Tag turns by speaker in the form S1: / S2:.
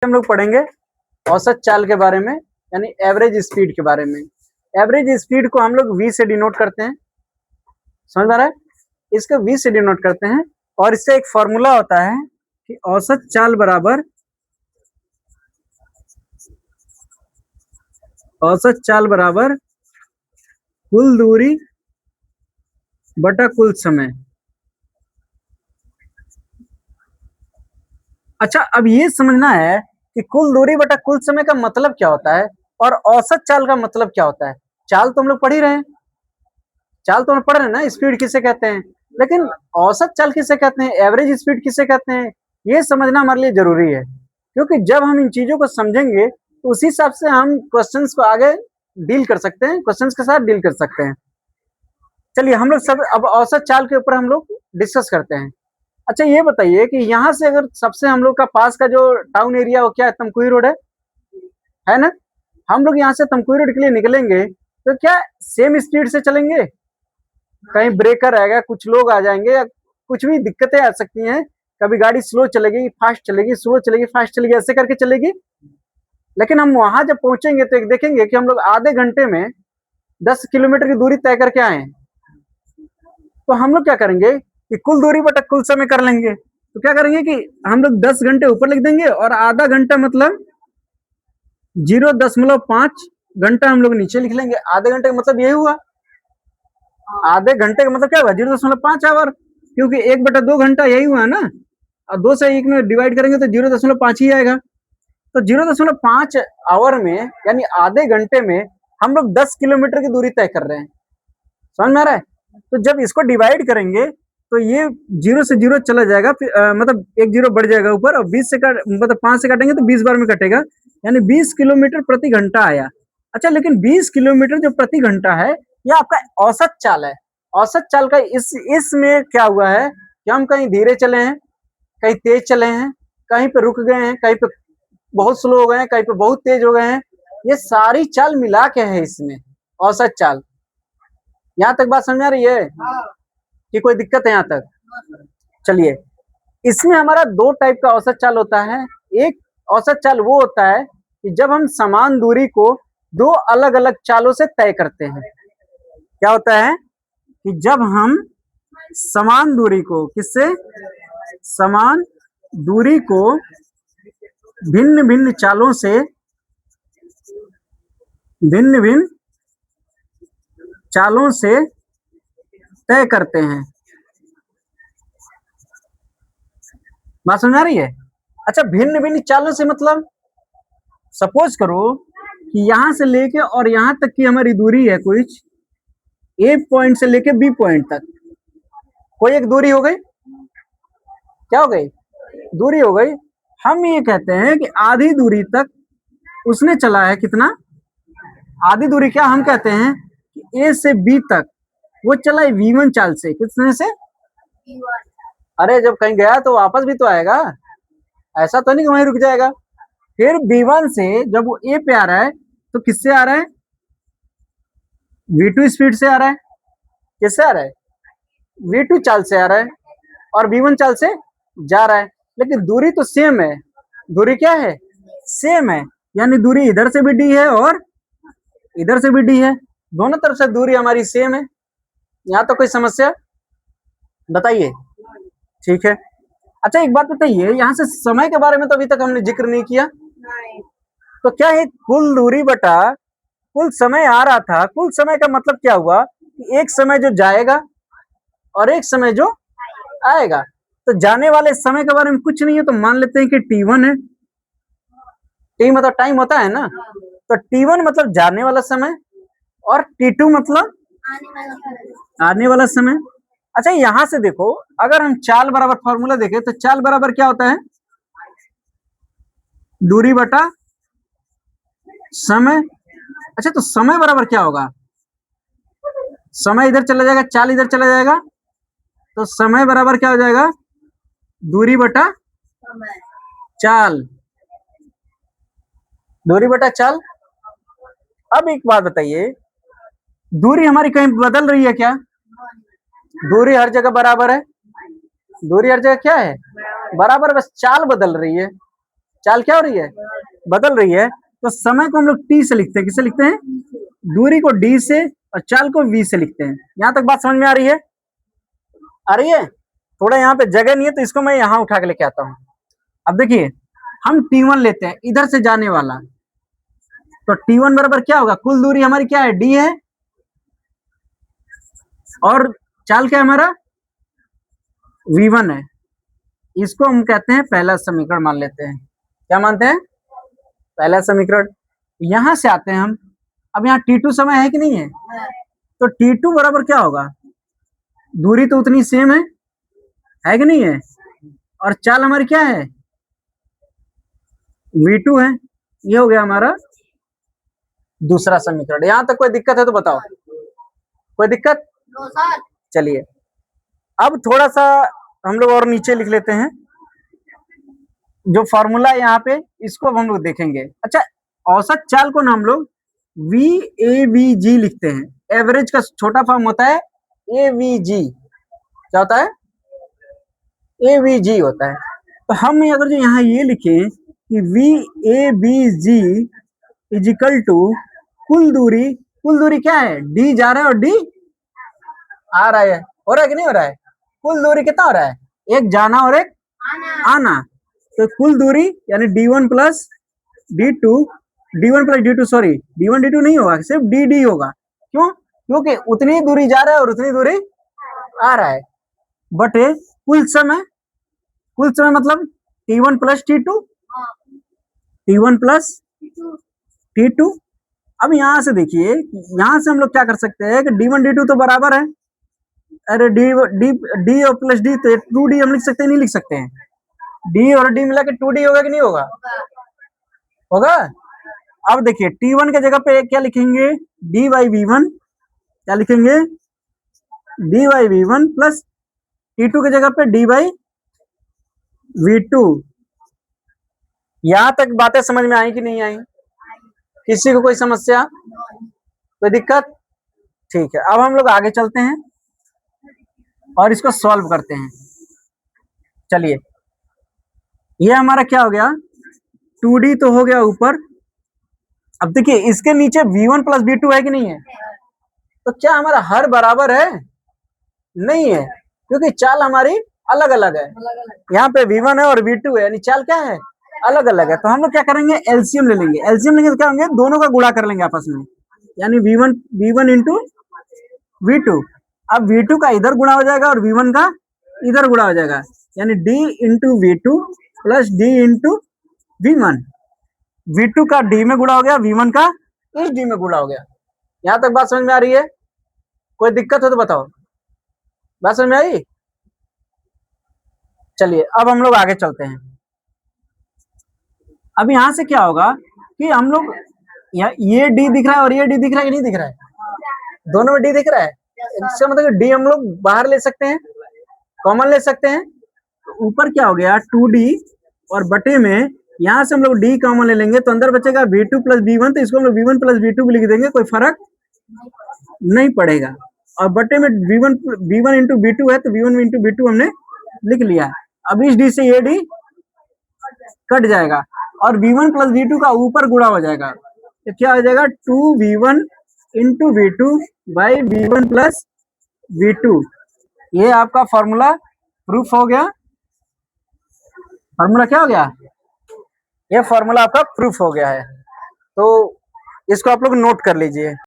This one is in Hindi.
S1: हम लोग पढ़ेंगे औसत चाल के बारे में, यानी एवरेज स्पीड के बारे में। एवरेज स्पीड को हम लोग v से डिनोट करते हैं, समझ में आ रहा है? इसको v से डिनोट करते हैं और इससे एक फॉर्मूला होता है कि औसत चाल बराबर कुल दूरी बटा कुल समय। अच्छा, अब ये समझना है कि कुल दूरी बटा कुल समय का मतलब क्या होता है और औसत चाल का मतलब क्या होता है। चाल तो हम लोग पढ़ ही रहे हैं, चाल तो हम पढ़ रहे हैं ना, स्पीड किसे कहते हैं, लेकिन औसत चाल किसे कहते हैं, एवरेज स्पीड किसे कहते हैं, ये समझना हमारे लिए जरूरी है। क्योंकि जब हम इन चीजों को समझेंगे तो उसी हिसाब से हम क्वेश्चंस को आगे डील कर सकते हैं, क्वेश्चंस के साथ डील कर सकते हैं। चलिए हम लोग सब अब औसत चाल के ऊपर हम लोग डिस्कस करते हैं। अच्छा ये बताइए कि यहाँ से अगर सबसे हम लोग का पास का जो टाउन एरिया वो क्या है, तमकुही रोड है ना? हम लोग यहाँ से तमकुही रोड के लिए निकलेंगे तो क्या सेम स्पीड से चलेंगे? कहीं ब्रेकर आएगा, कुछ लोग आ जाएंगे या कुछ भी दिक्कतें आ सकती हैं, कभी गाड़ी स्लो चलेगी, फास्ट चलेगी, स्लो चलेगी, फास्ट चलेगी, ऐसे करके चलेगी। लेकिन हम वहां जब पहुंचेंगे तो एक देखेंगे कि हम लोग आधे घंटे में 10 किलोमीटर की दूरी तय करके आए। तो हम लोग क्या करेंगे कि कुल दूरी बटा कुल समय कर लेंगे। तो क्या करेंगे कि हम लोग 10 घंटे ऊपर लिख देंगे और आधा घंटा मतलब 0.5 घंटा हम लोग नीचे लिख लेंगे। आधे घंटे का मतलब यही हुआ, आधे घंटे का मतलब क्या हुआ, 0.5 आवर, क्योंकि 1/2 घंटा यही हुआ ना, और 2 से 1 में डिवाइड करेंगे तो 0.5 ही आएगा। तो 0.5 आवर में यानी आधे घंटे में हम लोग 10 किलोमीटर की दूरी तय कर रहे हैं, समझ में आ रहा है? तो जब इसको डिवाइड करेंगे तो ये 0 से 0 चला जाएगा, मतलब 1 0 बढ़ जाएगा ऊपर, और 20 से मतलब 5 से काटेंगे तो 20 बार में कटेगा, यानी 20 किलोमीटर प्रति घंटा आया। अच्छा, लेकिन 20 किलोमीटर जो प्रति घंटा है यह आपका औसत चाल है। औसत चाल का इसमें क्या हुआ है कि हम कहीं धीरे चले हैं, कहीं तेज चले हैं, कहीं पे रुक गए हैं, कहीं पे बहुत स्लो हो गए हैं, कहीं पे बहुत तेज हो गए हैं। ये सारी चाल मिला के है इसमें औसत चाल। यहाँ तक बात समझ आ रही है कि कोई दिक्कत है यहाँ तक? चलिए, इसमें हमारा 2 टाइप का औसत चाल होता है। एक औसत चाल वो होता है कि जब हम समान दूरी को 2 अलग अलग चालों से तय करते हैं। क्या होता है कि जब हम समान दूरी को समान दूरी को भिन्न भिन्न चालों से तय करते हैं। बात समझ आ रही है? अच्छा, भिन्न भिन्न चालों से मतलब सपोज करो कि यहां से लेके और यहां तक की हमारी दूरी है कुछ ए पॉइंट से लेके बी पॉइंट तक, कोई एक दूरी हो गई। क्या हो गई? दूरी हो गई। हम ये कहते हैं कि आधी दूरी तक उसने चला है। कितना? आधी दूरी क्या हम कहते हैं कि ए से बी तक वो चला है v1 चाल से। कितने से? अरे जब कहीं गया तो वापस भी तो आएगा, ऐसा तो नहीं कि वहीं रुक जाएगा। फिर v1 से जब वो ए पे आ रहा है तो किससे आ रहा है? v2 स्पीड से आ रहा है। किससे आ रहा है? v2 चाल से आ रहा है और v1 चाल से जा रहा है, लेकिन दूरी तो सेम है। दूरी क्या है? सेम है, यानी दूरी इधर से भी डी है और इधर से भी डी है, दोनों तरफ से दूरी हमारी सेम है। यहाँ तो कोई समस्या बताइए? ठीक है। अच्छा एक बात बताइए, यहाँ से समय के बारे में तो अभी तक हमने जिक्र नहीं किया। तो क्या है कुल दूरी बटा कुल समय आ रहा था। कुल समय का मतलब क्या हुआ कि एक समय जो जाएगा और एक समय जो आएगा। तो जाने वाले समय के बारे में कुछ नहीं है, तो मान लेते हैं कि t1 है। t मतलब टाइम होता है ना, तो t1 मतलब जाने वाला समय और t2 मतलब आने वाला समय। अच्छा यहां से देखो, अगर हम चाल बराबर फॉर्मूला देखें तो चाल बराबर क्या होता है? दूरी बटा समय। अच्छा तो समय बराबर क्या होगा? समय इधर चला जाएगा, चाल इधर चला जाएगा, तो समय बराबर क्या हो जाएगा? दूरी बटा चाल। दूरी बटा चाल। अब एक बात बताइए, दूरी हमारी कहीं बदल रही है क्या? दूरी हर जगह बराबर है। दूरी हर जगह क्या है? बराबर, बस चाल बदल रही है। चाल क्या हो रही है, बदल रही है। तो समय को हम लोग टी से लिखते हैं, किससे लिखते हैं, दूरी को डी से और चाल को वी से लिखते हैं। यहां तक बात समझ में आ रही है, आ रही है। थोड़ा यहाँ पे जगह नहीं है तो इसको मैं यहाँ उठा के लेके आता हूँ। अब देखिए हम T1 लेते हैं इधर से जाने वाला, तो T1 बराबर क्या होगा, कुल दूरी हमारी क्या है, डी है, और चाल क्या है हमारा, V1 है। इसको हम कहते हैं पहला समीकरण मान लेते हैं। क्या मानते हैं, पहला समीकरण। यहां से आते हैं हम, अब यहाँ T2 समय है कि नहीं है, तो T2 बराबर क्या होगा, दूरी तो उतनी सेम है कि नहीं है, और चाल हमारी क्या है, V2 है। ये हो गया हमारा दूसरा समीकरण। यहां तक कोई दिक्कत है तो बताओ, कोई दिक्कत, चलिए अब थोड़ा सा हम लोग और नीचे लिख लेते हैं जो फॉर्मूला यहाँ पे, इसको अब हम लोग देखेंगे। अच्छा, औसत चाल को ना हम लोग VAVG लिखते हैं। एवरेज का छोटा फॉर्म होता है AVG। क्या होता है, AVG होता है। तो हम अगर जो यहाँ ये लिखें कि VAVG इज इक्वल टू कुल दूरी क्या है, D जा रहा है और D आ रहा है, हो रहा है कि नहीं हो रहा है, कुल दूरी कितना हो रहा है, एक जाना और एक आना। तो कुल दूरी यानी D1 plus D2, D1 plus D2, sorry D1 D2 नहीं होगा, सिर्फ DD होगा। क्यों, क्योंकि उतनी दूरी जा रहा है और उतनी दूरी आ रहा है, बटे कुल समय मतलब T1 plus T2, T1 plus T2। अब यहां से देखिए, यहां से हम लोग क्या कर सकते हैं कि D1 D2 तो बराबर है, अरे डी और प्लस डी, तो 2D हम लिख सकते हैं, नहीं लिख सकते हैं, डी और डी मिला के 2D होगा कि नहीं होगा, होगा। अब देखिए T1 के जगह पे क्या लिखेंगे, डी बाई V1, क्या लिखेंगे, D by V1 plus T2 के जगह पे डी बाई V2। यहां तक बातें समझ में आई कि नहीं आई, किसी को कोई समस्या, कोई दिक्कत, ठीक है। अब हम लोग आगे चलते हैं और इसको सॉल्व करते हैं। चलिए, ये हमारा क्या हो गया, 2D तो हो गया ऊपर। अब देखिए इसके नीचे V1 प्लस V2 है कि नहीं है, तो क्या हमारा हर बराबर है, नहीं है, क्योंकि चाल हमारी अलग अलग है। यहाँ पे V1 है और V2 है, यानी चाल क्या है, अलग अलग है। तो हम लोग क्या करेंगे, एलसीएम ले लेंगे। एलसीएम लेंगे तो क्या होंगे, दोनों का गुणा कर लेंगे आपस में, यानी V1 इंटू V2। अब V2 का इधर गुणा हो जाएगा और V1 का इधर गुणा हो जाएगा, यानी D into V2 plus D into V1। V2 का D में गुणा हो गया, V1 का इस D में गुणा हो गया। यहां तक बात समझ में आ रही है, कोई दिक्कत हो तो बताओ, बात समझ में आई। चलिए अब हम लोग आगे चलते हैं। अब यहां से क्या होगा कि हम लोग ये D दिख रहा है और ये D दिख रहा है कि नहीं दिख रहा है, दोनों में D दिख रहा है। इसका मतलब D हम लोग बाहर ले सकते हैं, कॉमन ले सकते हैं। तो ऊपर क्या हो गया 2D, और बटे में यहां से हम लोग D कॉमन ले लेंगे, तो अंदर बचेगा V2 प्लस V1, तो इसको हम लोग V1 प्लस V2 भी लिख देंगे, कोई फर्क नहीं पड़ेगा। और बटे में V1 इंटू V2 है, तो V1 इंटू V2 हमने लिख लिया। अब इस D से ये D कट जाएगा और V1 प्लस V2 का ऊपर गुणा हो जाएगा, तो क्या हो जाएगा 2V1 into V2 by V1 plus V2। ये आपका फॉर्मूला प्रूफ हो गया। फॉर्मूला क्या हो गया, ये फॉर्मूला आपका प्रूफ हो गया है। तो इसको आप लोग नोट कर लीजिए।